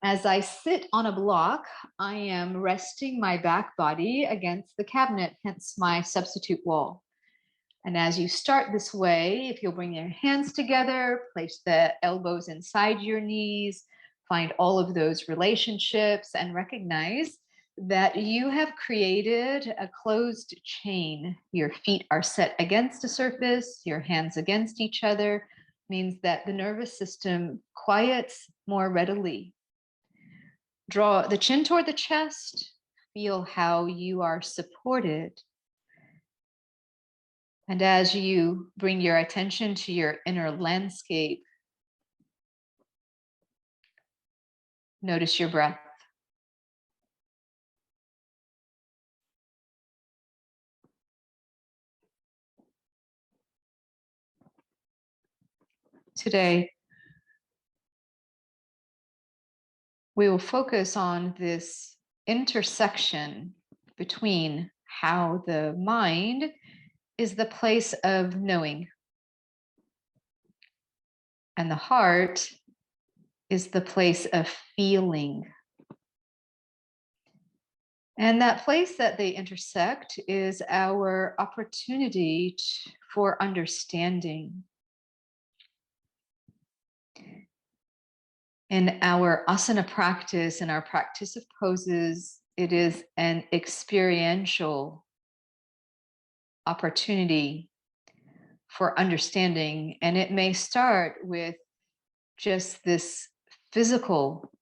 As I sit on a block, I am resting my back body against the cabinet, hence my substitute wall. And as you start this way, if you'll bring your hands together, place the elbows inside your knees, find all of those relationships, and recognize that you have created a closed chain. Your feet are set against a surface, your hands against each other, means that the nervous system quiets more readily. Draw the chin toward the chest, feel how you are supported. And as you bring your attention to your inner landscape, notice your breath. Today, we will focus on this intersection between how the mind is the place of knowing and the heart is the place of feeling. And that place that they intersect is our opportunity for understanding. In our asana practice, in our practice of poses, it is an experiential opportunity for understanding. And it may start with just this physical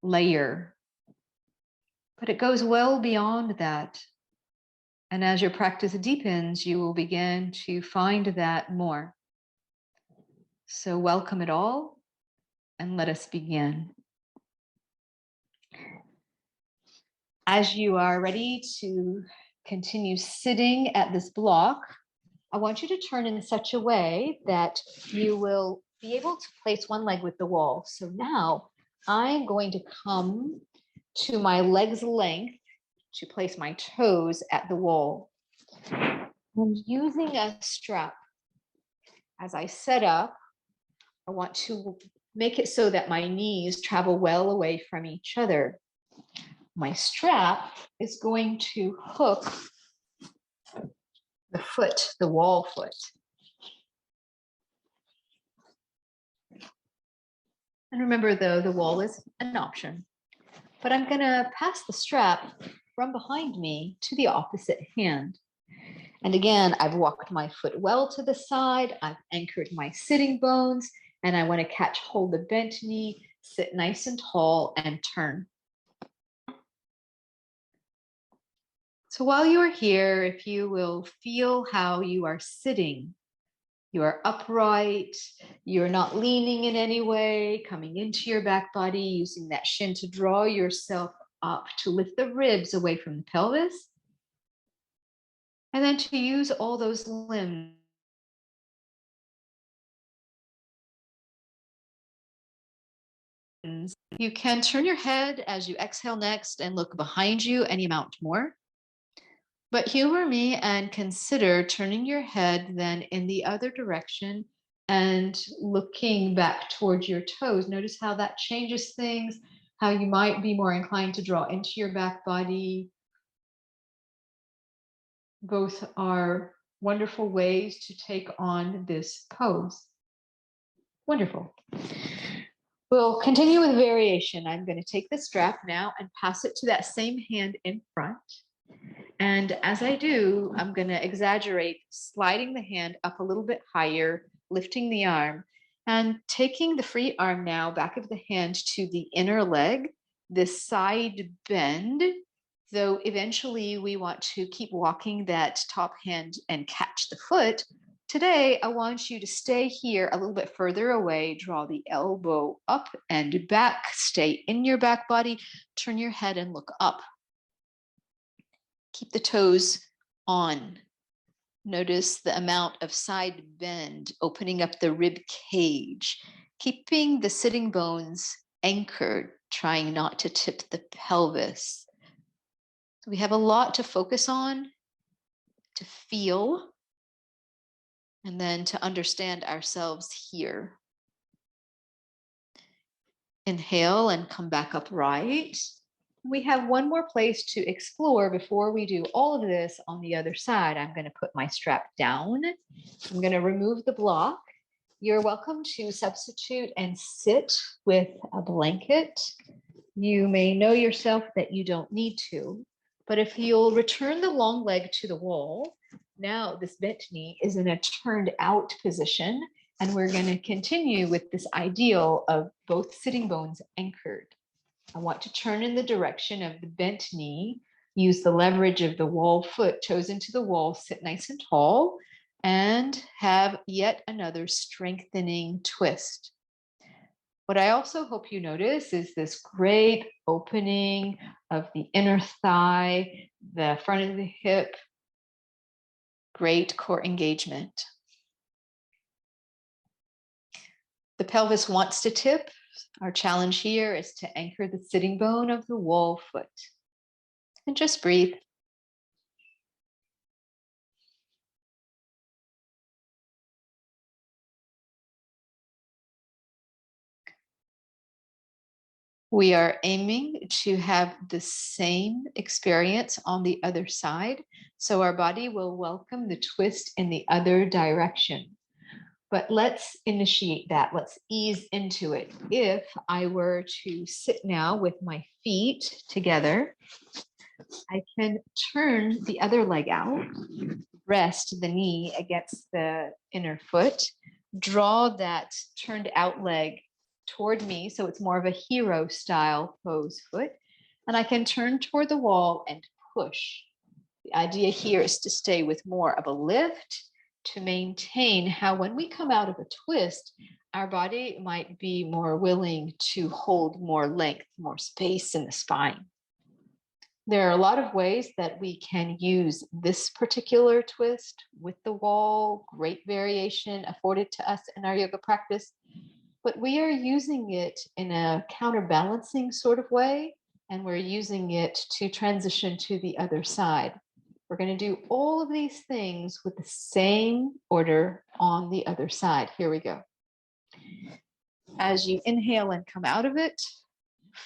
layer, but it goes well beyond that. And as your practice deepens, you will begin to find that more. So welcome it all, and let us begin. As you are ready to continue sitting at this block, I want you to turn in such a way that you will be able to place one leg with the wall. So now I'm going to come to my leg's length to place my toes at the wall. And using a strap, as I set up, I want to make it so that my knees travel well away from each other. My strap is going to hook the foot, the wall foot. And remember, though, the wall is an option. But I'm going to pass the strap from behind me to the opposite hand. And again, I've walked my foot well to the side. I've anchored my sitting bones, and I want to catch hold of bent knee, sit nice and tall, and turn. So while you are here, if you will feel how you are sitting, you are upright, you're not leaning in any way, coming into your back body, using that shin to draw yourself up, to lift the ribs away from the pelvis, and then to use all those limbs. You can turn your head as you exhale next and look behind you any amount more. But humor me and consider turning your head then in the other direction and looking back towards your toes. Notice how that changes things, how you might be more inclined to draw into your back body. Both are wonderful ways to take on this pose. Wonderful. We'll continue with variation. I'm going to take the strap now and pass it to that same hand in front. And as I do, I'm going to exaggerate, sliding the hand up a little bit higher, lifting the arm, and taking the free arm now, back of the hand to the inner leg, this side bend, though eventually we want to keep walking that top hand and catch the foot. Today, I want you to stay here a little bit further away, draw the elbow up and back, stay in your back body, turn your head and look up. Keep the toes on. Notice the amount of side bend, opening up the rib cage, keeping the sitting bones anchored, trying not to tip the pelvis. We have a lot to focus on, to feel, and then to understand ourselves here. Inhale and come back upright. We have one more place to explore before we do all of this on the other side. I'm going to put my strap down. I'm going to remove the block. You're welcome to substitute and sit with a blanket. You may know yourself that you don't need to, but if you'll return the long leg to the wall, now this bent knee is in a turned out position, and we're going to continue with this ideal of both sitting bones anchored. I want to turn in the direction of the bent knee, use the leverage of the wall foot, toes into the wall, sit nice and tall, and have yet another strengthening twist. What I also hope you notice is this great opening of the inner thigh, the front of the hip, great core engagement. The pelvis wants to tip. Our challenge here is to anchor the sitting bone of the wall foot. And just breathe. We are aiming to have the same experience on the other side, so our body will welcome the twist in the other direction. But let's initiate that. Let's ease into it. If I were to sit now with my feet together, I can turn the other leg out, rest the knee against the inner foot, draw that turned out leg toward me, so it's more of a hero style pose foot, and I can turn toward the wall and push. The idea here is to stay with more of a lift, to maintain how when we come out of a twist, our body might be more willing to hold more length, more space in the spine. There are a lot of ways that we can use this particular twist with the wall, great variation afforded to us in our yoga practice, but we are using it in a counterbalancing sort of way, and we're using it to transition to the other side. We're going to do all of these things with the same order on the other side. Here we go. As you inhale and come out of it,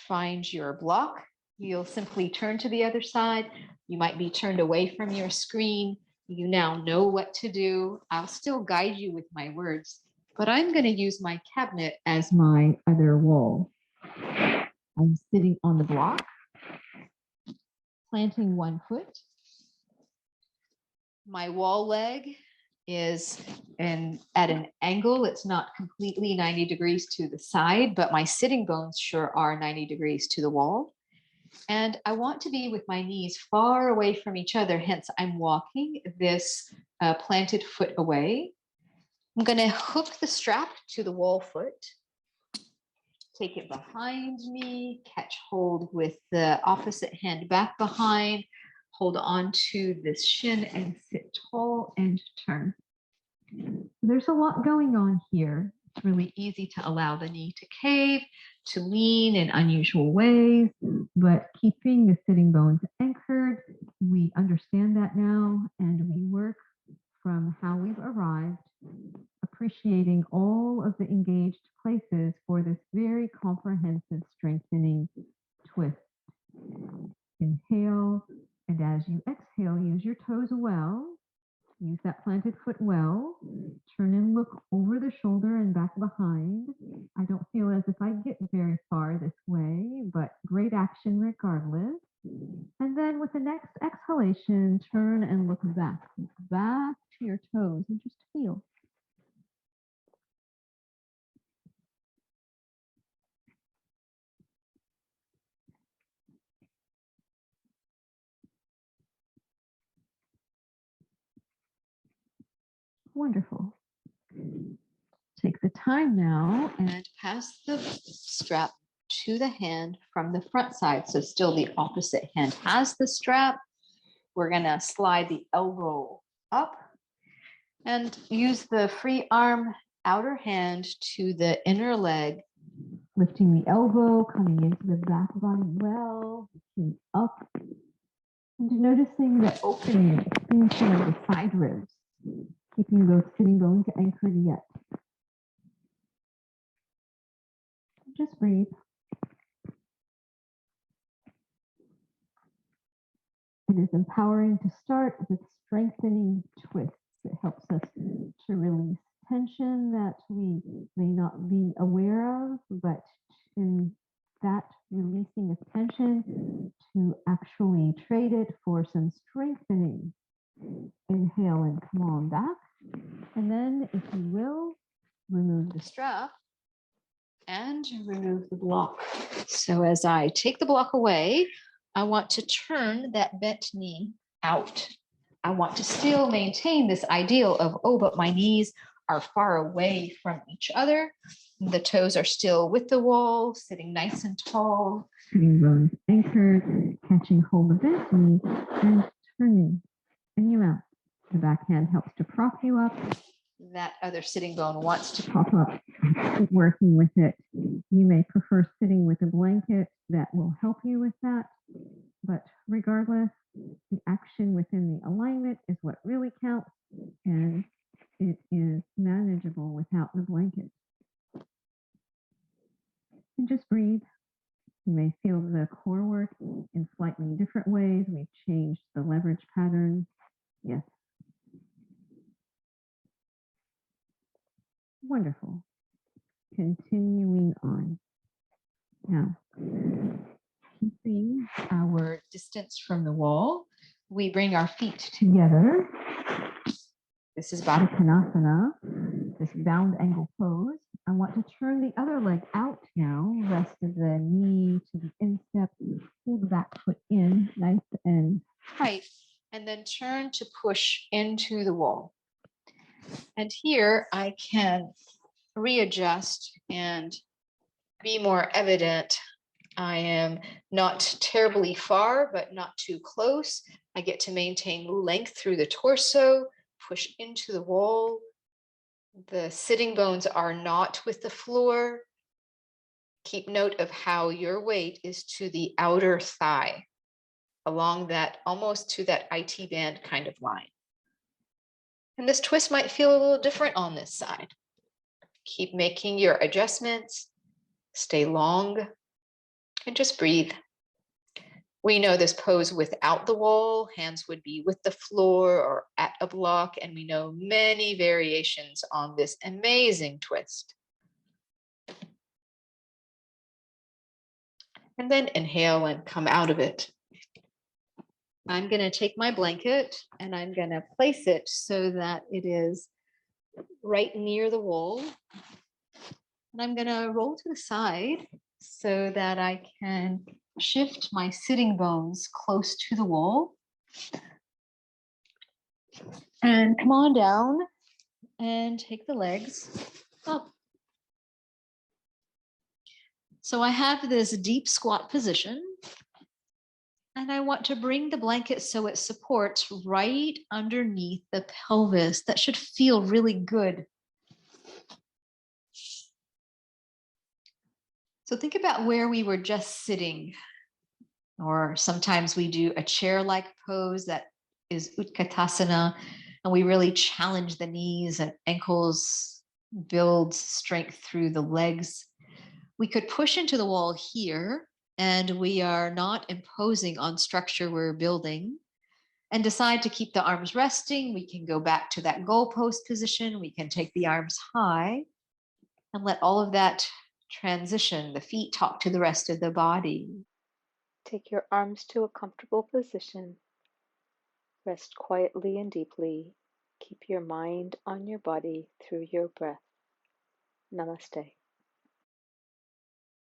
find your block. You'll simply turn to the other side. You might be turned away from your screen. You now know what to do. I'll still guide you with my words, but I'm going to use my cabinet as my other wall. I'm sitting on the block, planting one foot. My wall leg is at an angle. It's not completely 90 degrees to the side, but my sitting bones sure are 90 degrees to the wall. And I want to be with my knees far away from each other. Hence, I'm walking this planted foot away. I'm going to hook the strap to the wall foot, take it behind me, catch hold with the opposite hand back behind, hold on to this shin and sit tall and turn. There's a lot going on here. It's really easy to allow the knee to cave, to lean in unusual ways, but keeping the sitting bones anchored, we understand that now, and we work from how we've arrived, appreciating all of the engaged places for this very comprehensive strengthening twist. Inhale, and as you exhale, use your toes well. Use that planted foot well. Turn and look over the shoulder and back behind. I don't feel as if I get very far this way, but great action regardless. And then with the next exhalation, turn and look back. Look back to your toes and just feel. Wonderful. Take the time now and pass the strap to the hand from the front side. So still the opposite hand has the strap. We're going to slide the elbow up and use the free arm outer hand to the inner leg, lifting the elbow, coming into the back body well, lifting up, and noticing the opening, expansion of the side ribs, keeping those sitting bones anchored yet. Just breathe. It is empowering to start with strengthening twists. It helps us to release tension that we may not be aware of, but in that releasing of tension to actually trade it for some strengthening. Inhale and come on back. And then, if you will, remove the strap and remove the block. So as I take the block away, I want to turn that bent knee out. I want to still maintain this ideal of, oh, but my knees are far away from each other. The toes are still with the wall, sitting nice and tall. Sitting bones anchored, catching hold of this knee and turning. And you out. The back hand helps to prop you up. That other sitting bone wants to pop up. Keep working with it. You may prefer sitting with a blanket. That will help you with that. But regardless, the action within the alignment is what really counts, and it is manageable without the blanket. And just breathe. You may feel the core work in slightly different ways. We've changed the leverage pattern. Yes. Wonderful. Continuing on. Now, keeping our distance from the wall, we bring our feet together. This is Baddha Konasana, this bound angle pose. I want to turn the other leg out now. Rest of the knee to the instep. Pull the back foot in, nice and tight, and then turn to push into the wall. And here I can readjust and be more evident. I am not terribly far, but not too close. I get to maintain length through the torso, push into the wall. The sitting bones are not with the floor. Keep note of how your weight is to the outer thigh, along that, almost to that IT band kind of line. And this twist might feel a little different on this side. Keep making your adjustments, stay long, and just breathe. We know this pose without the wall, hands would be with the floor or at a block, and we know many variations on this amazing twist. And then inhale and come out of it. I'm going to take my blanket and I'm going to place it so that it is right near the wall. And I'm going to roll to the side so that I can shift my sitting bones close to the wall. And come on down and take the legs up. So I have this deep squat position. And I want to bring the blanket so it supports right underneath the pelvis. That should feel really good. So think about where we were just sitting, or sometimes we do a chair-like pose that is Utkatasana, and we really challenge the knees and ankles, build strength through the legs. We could push into the wall here, and we are not imposing on structure we're building, and decide to keep the arms resting. We can go back to that goalpost position. We can take the arms high and let all of that transition, the feet talk to the rest of the body. Take your arms to a comfortable position. Rest quietly and deeply. Keep your mind on your body through your breath. Namaste.